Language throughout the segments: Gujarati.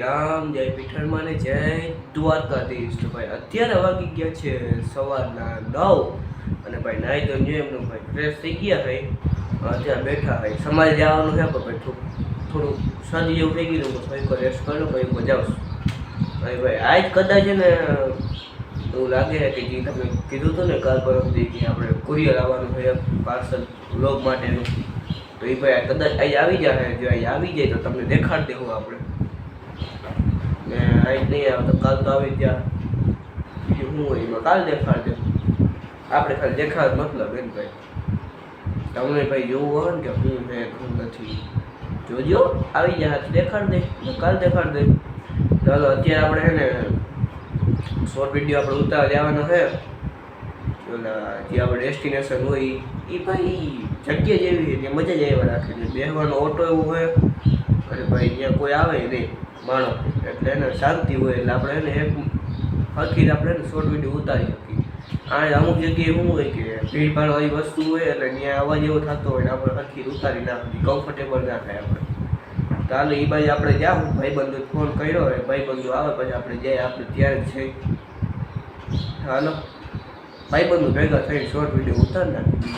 રામ, જય પીઠળમાં ને જય દ્વારકાધીશ. તો ભાઈ અત્યારે વાગી ગયા છે સવારના 9 અને ભાઈ નાઈ તો એમનું ભાઈ ફ્રેશ થઈ ગયા ભાઈ. અત્યારે બેઠા ભાઈ સમાજ જવાનું છે પણ ભાઈ થોડું સાંજ જેવું થઈ ગયું તો ભાઈ રેસ્ટ કરી લો ભાઈ મજાવશું. ભાઈ આજ કદાચ છે ને એવું લાગે કે જે તમે કીધું હતું ને કાલ પરમથી કે આપણે કુરિયર આવવાનું છે પાર્સલ વ્લોગ માટેનું, તો એ ભાઈ કદાચ અહીં આવી જાય. જો અહીં આવી જાય તો તમને દેખાડ દેવું આપણે ને. અહીં નહીં આવે તો કાલ તો આવી ગયા બીજું શું હોય એમાં કાલ દેખાડ દે. આપણે ખાલી દેખાડ મતલબ એમ ભાઈ તમને ભાઈ જોવું હોય ને કે હું હે હું નથી, જોજો આવી જાય તો દેખાડ દે, કાલ દેખાડ દે. ચાલો અત્યારે આપણે છે ને શોર્ટ વિડીયો આપણે ઉતારવા જવાનો છે. ઓલા જે આપણે ડેસ્ટિનેશન હોય એ ભાઈ જગ્યા જેવી છે મજા જ આવ્યા રાખે છે. બેસવાનો ઓટો એવું હોય અને ભાઈ ત્યાં કોઈ આવે નહીં માણસ, એટલે એને શાંતિ હોય એટલે આપણે એને એક હરખી આપણે એને શોર્ટ વિડીયો ઉતારી શકીએ. આ અમુક જગ્યાએ શું હોય કે ભીડભાડવાળી વસ્તુ હોય એટલે ત્યાં અવાજ એવો થતો હોય ને આપણે હરખી ઉતારી નાખીએ, કમ્ફર્ટેબલ ના થાય આપણે. ચાલો એ બાજુ આપણે જાવ, ભાઈબંધો ફોન કર્યો હોય, ભાઈબંધો આવે પછી આપણે જાય, આપણે ત્યારે જ છે. હાલો ભાઈબંધો ભેગા થઈને શોર્ટ વિડીયો ઉતાર નાખીએ.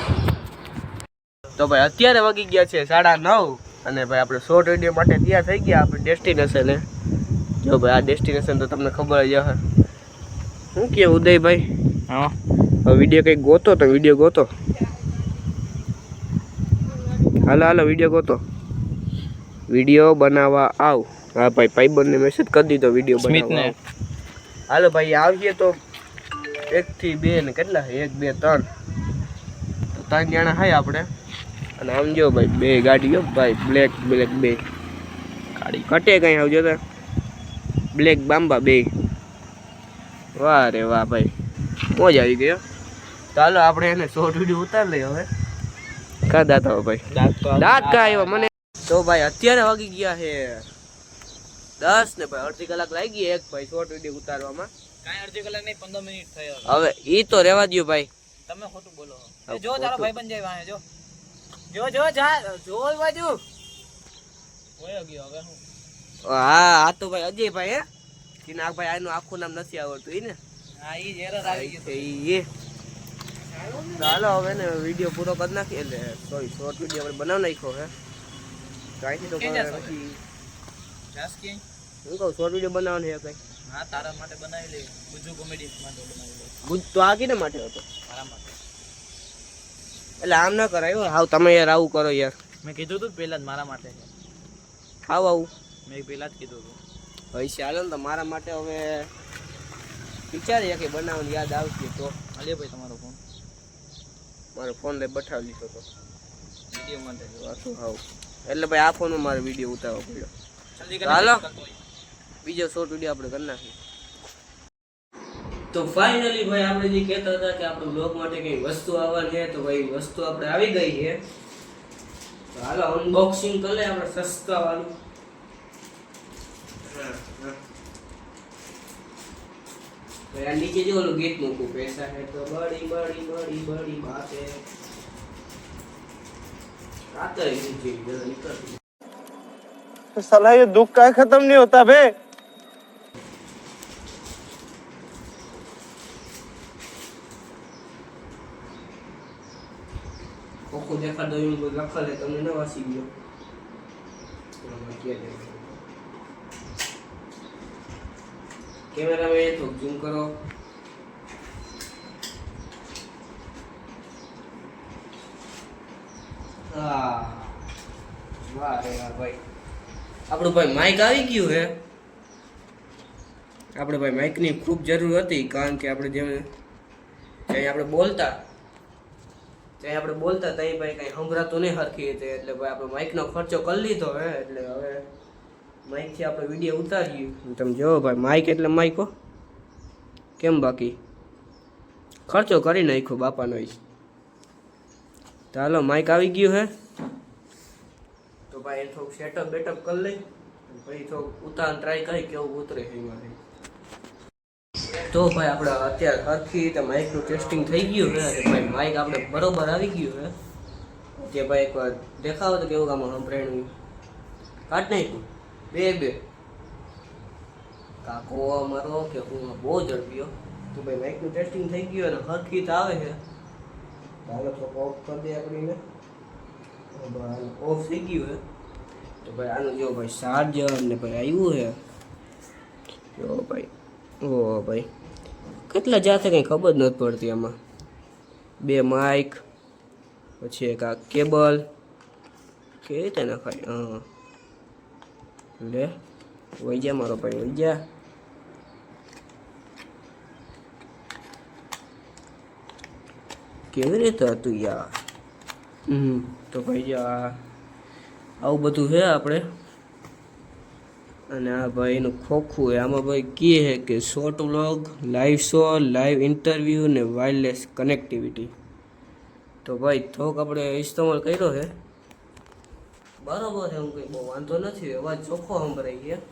તો ભાઈ અત્યારે વાગી ગયા છે 9:30 અને ભાઈ આપણે શોર્ટ વિડીયો માટે તૈયાર થઈ ગયા આપણે ડેસ્ટિનેશને. જો ભાઈ આ ડેસ્ટિનેશન તો તમને ખબર જ હશે. શું કે ઉદયભાઈ? હા હવે વિડીયો કંઈક ગોતો તો વિડીયો ગોતો. હાલો વિડીયો ગોતો, વિડીયો બનાવવા આવ. હા ભાઈ ભાઈબંધને મેસેજ કરી દીધો વિડીયો બનાવવા. હાલો ભાઈ આવીએ તો 1 થી 2 ને કેટલા 1 2 3 તો 3 જણા hay આપણે. અને આમ જો ભાઈ 2 ગાડીઓ ભાઈ બ્લેક 2 ગાડી કટે કઈ આવજો તો બ્લેક બામ્બા 2. વાહ રે વાહ ભાઈ મોજ આવી ગયો. ચાલો આપણે એને શોર્ટ વિડીયો ઉતાર લઈએ હવે. કા દાતા હો ભાઈ દાંત કા આવ્યો મને. તો ભાઈ અત્યારે વાગી ગયા છે 10 ને ભાઈ અડધી કલાક લાગી એક ભાઈ શોર્ટ વિડીયો ઉતારવામાં. કાંઈ અડધી કલાક નહીં 15 મિનિટ થયો. હવે ઈ તો રહેવા દયો ભાઈ, તમે ખોટું બોલો. જો તારો ભાઈબંધ જાય વાહે જો જા જો બાજુ હોય ગયો હવે હું. હા આ તો ભાઈ અજયભાઈ હે કિનાક ભાઈ આનું આખું નામ નથી આવડતું ઈ ને. હા ઈ જ એરર આવી ગયો છે ઈ. ચાલો હવે ને વિડીયો પૂરો કરી નાખીએ એટલે સોરી શોર્ટ વિડીયો આપણે બનાવી નાખ્યો હે. કાંઈથી તો પછી જાસ કે હું કહું શોર્ટ વિડીયો બનાવવાનો છે કઈ. હા તારા માટે બનાવી લે, ગુજુ કોમેડી માટે બનાવી લે. ગુજ તો આ કિને માટે હતો? મારા માટે. એટલે આમ ના કરાય હાવ, તમે યાર આવું કરો યાર. મેં કીધું તું પહેલા જ મારા માટે છે. હાવ આવું મેં પહેલા જ કીધું હતું. ભાઈ ચાલો ને તો મારા માટે હવે વિચારીએ કે બનાવવાની યાદ આવશે તો. અલે ભાઈ તમારો ફોન. મારો ફોન લઈ બઠાવી લીધો તો વિડીયો માટે. હાવ એટલે ભાઈ આ ફોનમાં મારે વિડીયો ઉતારવો પડ્યો. ચાલો બીજો શોર્ટ વિડીયો આપણે કરી નાખીએ. તો ફાઇનલી ભાઈ આપણે જે કહેતા હતા કે આપણે બ્લોગ માટે કઈ વસ્તુ આવવાની છે, તો ભાઈ વસ્તુ આપણે આવી ગઈ છે. તો હાલો અનબોક્સિંગ કરી લે આપણે સસ્તા વાળું. ભાઈ આ નીચે જો ઓલું ગીત મૂકું, પૈસા હે તો બડી બડી બડી બડી બાત હે. આતો એ નીચે જરા નીકળ. साला ये दुख का खत्म नहीं होता बे. ઓખો દેખાડો એમ કોઈ લખા લે તમને ન વાસી ગયો. કેમેરામેન તો ઝૂમ કરો. હા વાહ રે વાહ ભાઈ આપણું ભાઈ માઇક આવી ગયું હે. આપણે ભાઈ માઇકની ખૂબ જરૂર હતી કારણ કે આપણે જેમ ત્યાં આપણે બોલતા ત્યાં ભાઈ કંઈ સંભળાતું નહીં હરખી રીતે, એટલે ભાઈ આપણે માઇકનો ખર્ચો કરી લીધો હે. એટલે હવે માઇકથી આપણે વિડીયો ઉતારીએ. તમે જોવો ભાઈ માઇક એટલે માઇક હો, કેમ બાકી ખર્ચો કરી નાખ્યો બાપાનો. ચાલો માઇક આવી ગયું હે તો ભાઈ થોડુંક સેટઅપ બેટઅપ કરી લઈ પછી થોડુંક ઉતાર ટ્રાય કરી કેવું ઉતરે છે એમાંથી. તો ભાઈ આપણે અત્યારે હરખી રીતે માઇકનું ટેસ્ટિંગ થઈ ગયું છે. ભાઈ માઇક આપણે બરોબર આવી ગયું છે. જે ભાઈ એકવાર દેખાવો તો કેવું કામ સંભળાયું કાઢ નાખ્યું 2 કાકો અમારો કે હું બહુ ઝડપ્યો તો ભાઈ માઇકનું ટેસ્ટિંગ થઈ ગયું અને હરખી તો આવે છે હાલો તો ઓફ કરી દે આપણીને ઓફ થઈ ગયું છે તો ભાઈ આનું જો ભાઈ ચાર્જર ને ભાઈ આવ્યું છે જો ભાઈ ઓ ભાઈ કેટલા જાતે કંઈ ખબર નથી પડતી આમાં 2 માઇક પછી એક આ કેબલ કે રીતે નખાય હા લે વહી જા મારો ભાઈ વહી જા કેવી રીતે હતું યાર તો ભાઈ જા આવું બધું છે આપણે અને આ ભાઈનું ખોખું છે આમાં ભાઈ કહે છે કે short vlog live show live interview ને વાયરલેસ કનેક્ટિવિટી તો ભાઈ થોક આપણે ઇસ્તેમાલ કર્યો છે બરાબર છે એમ કંઈ બહુ વાંધો નથી અવાજ ચોખ્ખો સંભળાઈ ગયા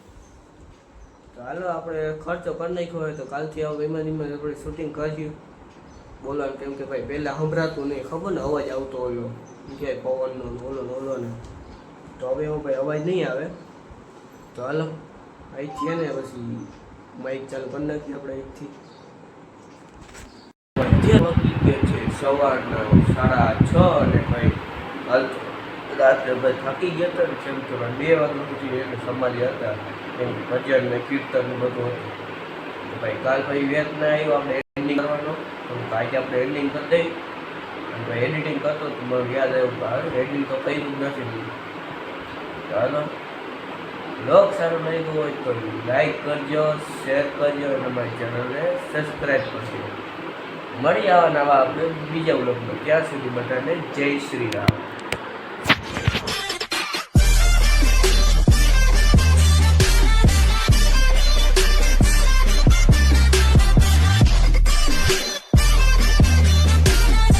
તો હાલો આપણે ખર્ચો કરી નાખ્યો હોય તો કાલથી આવું એમાં આપણે શૂટિંગ કર્યું બોલવાનું કેમ કે ભાઈ પહેલાં સંભળાતું નહીં ખબર ને અવાજ આવતો ઓલો ક્યાંય પવનનો ઓલો ને તો હવે એવું ભાઈ અવાજ નહીં આવે તો હાલો અહીંથી ને પછી માઇક ચાલુ કરી નાખીએ આપણે અહીંથી છે સવારના 6:30 અને ભાઈ હાલતો રાત્રે ભાઈ થાકી ગયા હતા ને જેમ તો 2 વાગ્યા સુધી એને સમાધિ હતા એમ ભજન ને કીર્તન ને બધું હતું તો ભાઈ કાલ ભાઈ વેત ના આવ્યો આપણે એડિટિંગ કરવાનો તો આજે આપણે એડિટિંગ કરી દઈ અને ભાઈ એડિટિંગ કરતો તો મને યાદ આવ્યું એડિટિંગ તો કર્યું જ નથી ચાલો બ્લોગ સારો લાગ્યો હોય તો લાઈક કરજો શેર કરજો અને અમારી ચેનલને સબસ્ક્રાઈબ કરજો મળી આવા નવા આપણે બીજા બ્લોગમાં ત્યાં સુધી બધાને જય શ્રી રામ.